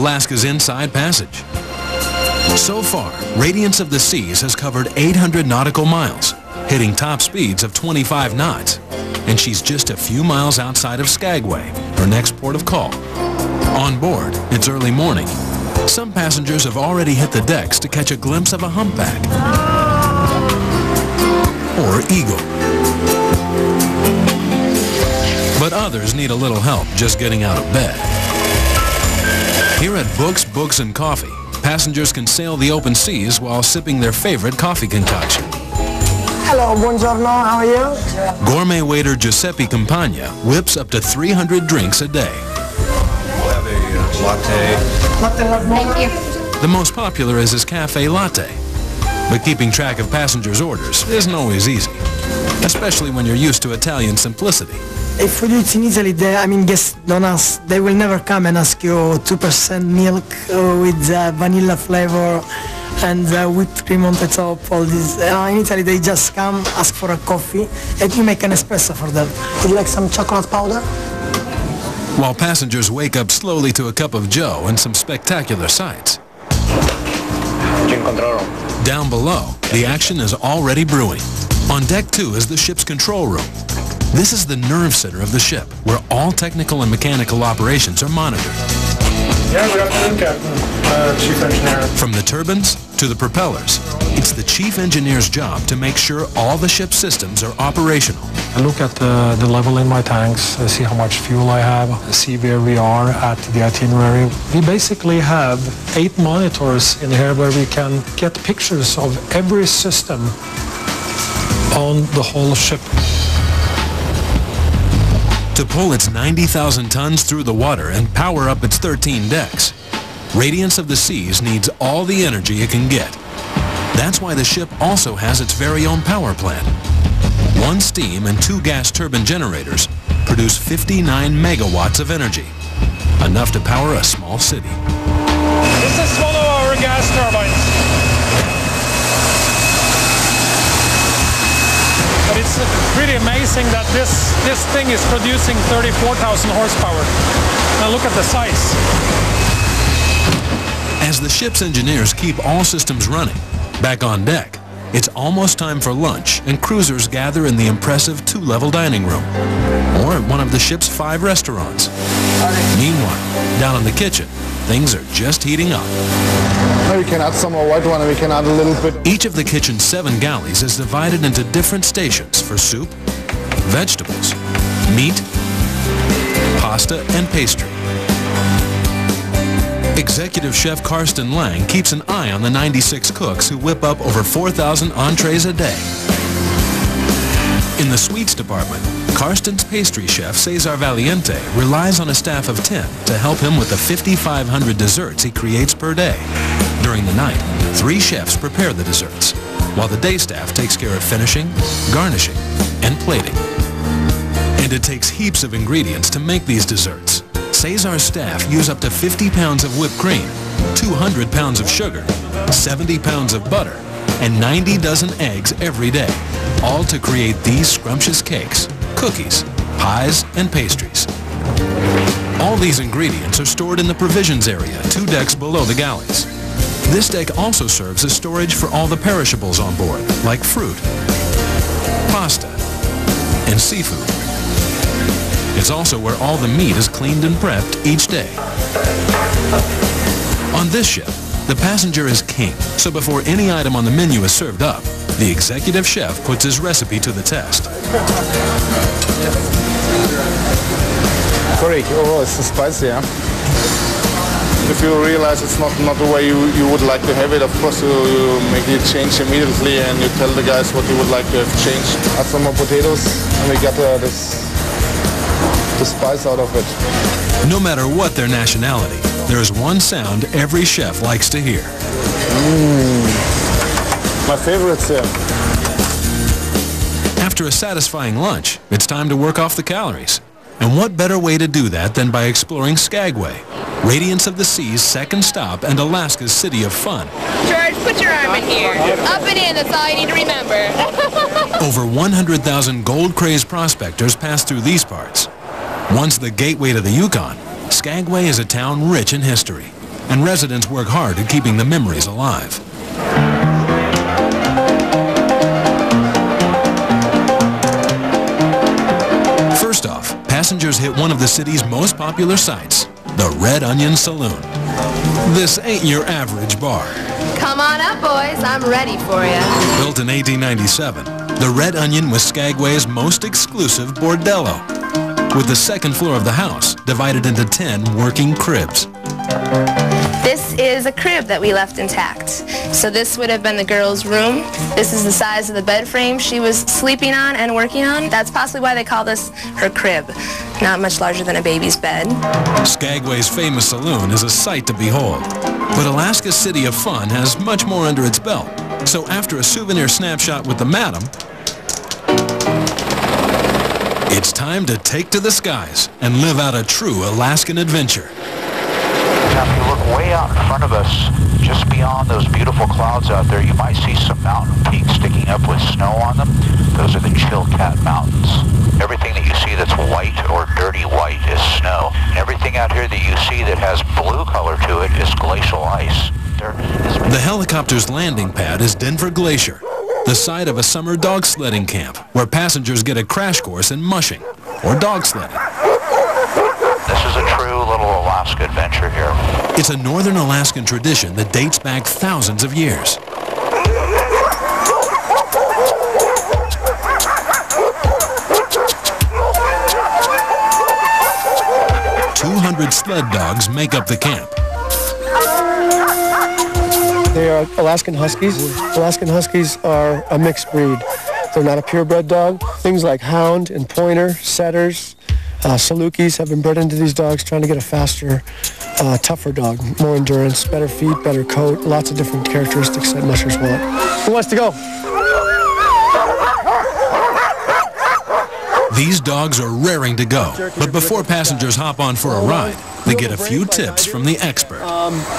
Alaska's Inside Passage. So far, Radiance of the Seas has covered 800 nautical miles, hitting top speeds of 25 knots. And she's just a few miles outside of Skagway, her next port of call. On board, it's early morning. Some passengers have already hit the decks to catch a glimpse of a humpback or eagle. But others need a little help just getting out of bed. Here at Books, and Coffee, passengers can sail the open seas while sipping their favorite coffee concoction. Hello, buongiorno, how are you? Gourmet waiter Giuseppe Campagna whips up to 300 drinks a day. We'll have a latte. Thank you. The most popular is his cafe latte. But keeping track of passengers' orders isn't always easy, especially when you're used to Italian simplicity. If we do it in Italy, guests don't ask, they will never come and ask you 2% milk with vanilla flavor and whipped cream on the top, all this. In Italy, they just come, ask for a coffee, and you make an espresso for them. Would you like some chocolate powder? While passengers wake up slowly to a cup of joe and some spectacular sights. Down below, the action is already brewing. On deck 2 is the ship's control room. This is the nerve center of the ship, where all technical and mechanical operations are monitored. Yeah, good afternoon, Captain. Chief Engineer. From the turbines to the propellers, it's the chief engineer's job to make sure all the ship's systems are operational. I look at the level in my tanks, I see how much fuel I have, I see where we are at the itinerary. We basically have 8 monitors in here where we can get pictures of every system on the whole ship. To pull its 90,000 tons through the water and power up its 13 decks, Radiance of the Seas needs all the energy it can get. That's why the ship also has its very own power plant. 1 steam and 2 gas turbine generators produce 59 megawatts of energy, enough to power a small city. This is one of our gas turbines. But it's pretty amazing that this thing is producing 34,000 horsepower. Now look at the size. As the ship's engineers keep all systems running, back on deck, it's almost time for lunch, and cruisers gather in the impressive 2-level dining room, or at one of the ship's 5 restaurants. Meanwhile, down in the kitchen, things are just heating up. We can add some more white wine and we can add a little bit. Each of the kitchen's 7 galleys is divided into different stations for soup, vegetables, meat, pasta, and pastry. Executive Chef Karsten Lang keeps an eye on the 96 cooks who whip up over 4,000 entrees a day. In the sweets department, Karsten's pastry chef Cesar Valiente relies on a staff of 10 to help him with the 5,500 desserts he creates per day. During the night, 3 chefs prepare the desserts, while the day staff takes care of finishing, garnishing, and plating. And it takes heaps of ingredients to make these desserts. Cesar's staff use up to 50 pounds of whipped cream, 200 pounds of sugar, 70 pounds of butter, and 90 dozen eggs every day, all to create these scrumptious cakes, cookies, pies, and pastries. All these ingredients are stored in the provisions area 2 decks below the galleys. This deck also serves as storage for all the perishables on board, like fruit, pasta, and seafood. It's also where all the meat is cleaned and prepped each day. On this ship, the passenger is king, so before any item on the menu is served up, the executive chef puts his recipe to the test. Correct. Oh, it's spicy, yeah? If you realize it's not the way you would like to have it, of course you make it change immediately and you tell the guys what you would like to have changed. Add some more potatoes and we get the spice out of it. No matter what their nationality, there is one sound every chef likes to hear. My favorite sound. After a satisfying lunch, it's time to work off the calories. And what better way to do that than by exploring Skagway, Radiance of the Sea's second stop and Alaska's city of fun. George, put your arm in here. Up and in, that's all you need to remember. Over 100,000 gold-crazed prospectors pass through these parts. Once the gateway to the Yukon, Skagway is a town rich in history. and residents work hard at keeping the memories alive. First off, passengers hit one of the city's most popular sites, the Red Onion Saloon. This ain't your average bar. Come on up, boys. I'm ready for you. Built in 1897, the Red Onion was Skagway's most exclusive bordello, with the second floor of the house divided into 10 working cribs. This is a crib that we left intact. So this would have been the girl's room. This is the size of the bed frame she was sleeping on and working on. That's possibly why they call this her crib. Not much larger than a baby's bed. Skagway's famous saloon is a sight to behold. But Alaska's City of Fun has much more under its belt. So after a souvenir snapshot with the madam, it's time to take to the skies and live out a true Alaskan adventure. Now, if you look way out in front of us, just beyond those beautiful clouds out there, you might see some mountain peaks sticking up with snow on them. Those are the Chilkat Mountains. Everything that you see that's white or dirty white is snow. And everything out here that you see that has blue color to it is glacial ice. The helicopter's landing pad is Denver Glacier, the site of a summer dog sledding camp where passengers get a crash course in mushing or dog sledding. This is a true little Alaska adventure here. It's a northern Alaskan tradition that dates back thousands of years. "200 sled dogs make up the camp. They are Alaskan Huskies. Alaskan Huskies are a mixed breed. They're not a purebred dog. Things like hound and pointer, setters, Salukis have been bred into these dogs, trying to get a faster, tougher dog, more endurance, better feet, better coat, lots of different characteristics that mushers want. Who wants to go? These dogs are raring to go, but before passengers hop on for a ride, they get a few tips from the expert.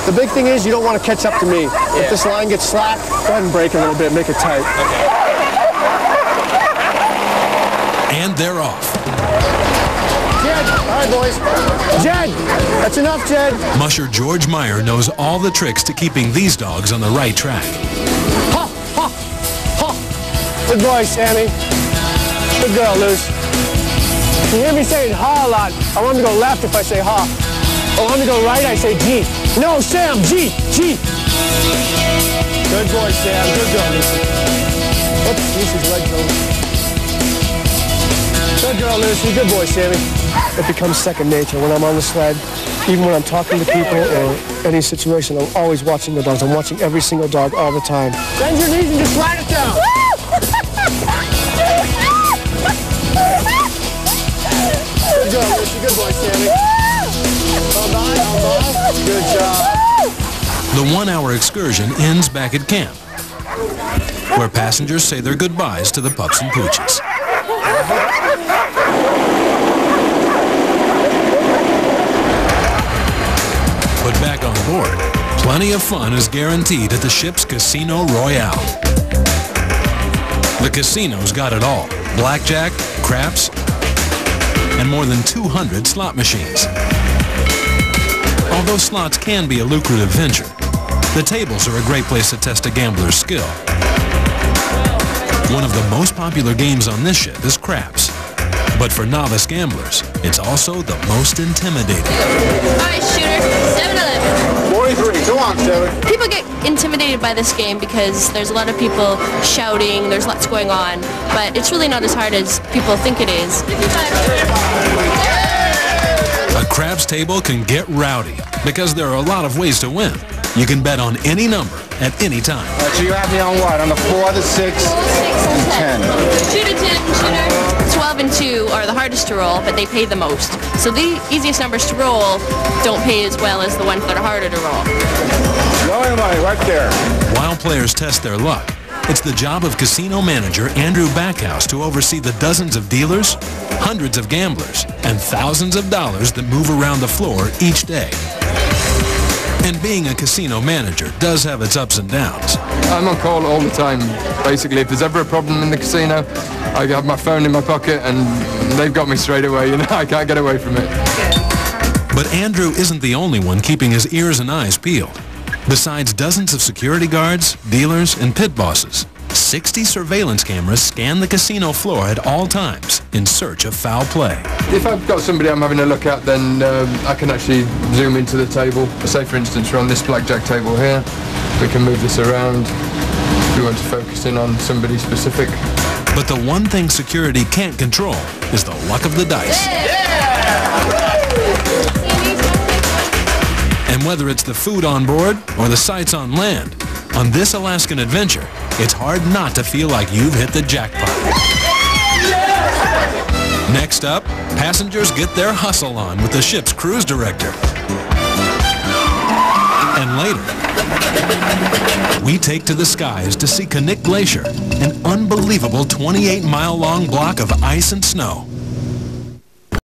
The big thing is you don't want to catch up to me. If this line gets slack, go ahead and break a little bit, make it tight. And they're off. Jed, all right, boys. Jed, that's enough, Jed. Musher George Meyer knows all the tricks to keeping these dogs on the right track. Ha, ha, ha. Good boy, Sammy. Good girl, Luce. You hear me saying ha a lot. I want him to go left if I say ha. I want him to go right, I say G. No, Sam, G, G. Good boy, Sam. Good girl, Lucy. Oops, Lucy's leg's over. Good girl, Lucy. Good boy, Sammy. It becomes second nature when I'm on the sled. Even when I'm talking to people or any situation, I'm always watching the dogs. I'm watching every single dog all the time. Bend your knees and just ride it down. Good girl, Lucy. Good boy, Sammy. All right. Good job. The one-hour excursion ends back at camp, where passengers say their goodbyes to the pups and pooches. But back on board, plenty of fun is guaranteed at the ship's Casino Royale. The casino's got it all: blackjack, craps, and more than 200 slot machines. Although slots can be a lucrative venture, the tables are a great place to test a gambler's skill. One of the most popular games on this ship is craps. But for novice gamblers, it's also the most intimidating. All right, shooter, 7-Eleven. 43, go on, 7. People get intimidated by this game because there's a lot of people shouting, there's lots going on, but it's really not as hard as people think it is. A craps table can get rowdy because there are a lot of ways to win. You can bet on any number at any time. So you have me on what? On the 4, the 6, and 10. Shoot a 10, shooter. 12 and 2 are the hardest to roll, but they pay the most. So the easiest numbers to roll don't pay as well as the ones that are harder to roll. No money right there. While players test their luck, it's the job of casino manager Andrew Backhouse to oversee the dozens of dealers, hundreds of gamblers, and thousands of dollars that move around the floor each day. And being a casino manager does have its ups and downs. I'm on call all the time. Basically, if there's ever a problem in the casino, I have my phone in my pocket and they've got me straight away. You know, I can't get away from it. But Andrew isn't the only one keeping his ears and eyes peeled. Besides dozens of security guards, dealers, and pit bosses, 60 surveillance cameras scan the casino floor at all times in search of foul play. If I've got somebody I'm having a look at, then I can actually zoom into the table. Say, for instance, we're on this blackjack table here. We can move this around. We want to focus in on somebody specific. But the one thing security can't control is the luck of the dice. And whether it's the food on board or the sights on land, on this Alaskan adventure, it's hard not to feel like you've hit the jackpot. Next up, passengers get their hustle on with the ship's cruise director. And later, we take to the skies to see Knik Glacier, an unbelievable 28-mile-long block of ice and snow.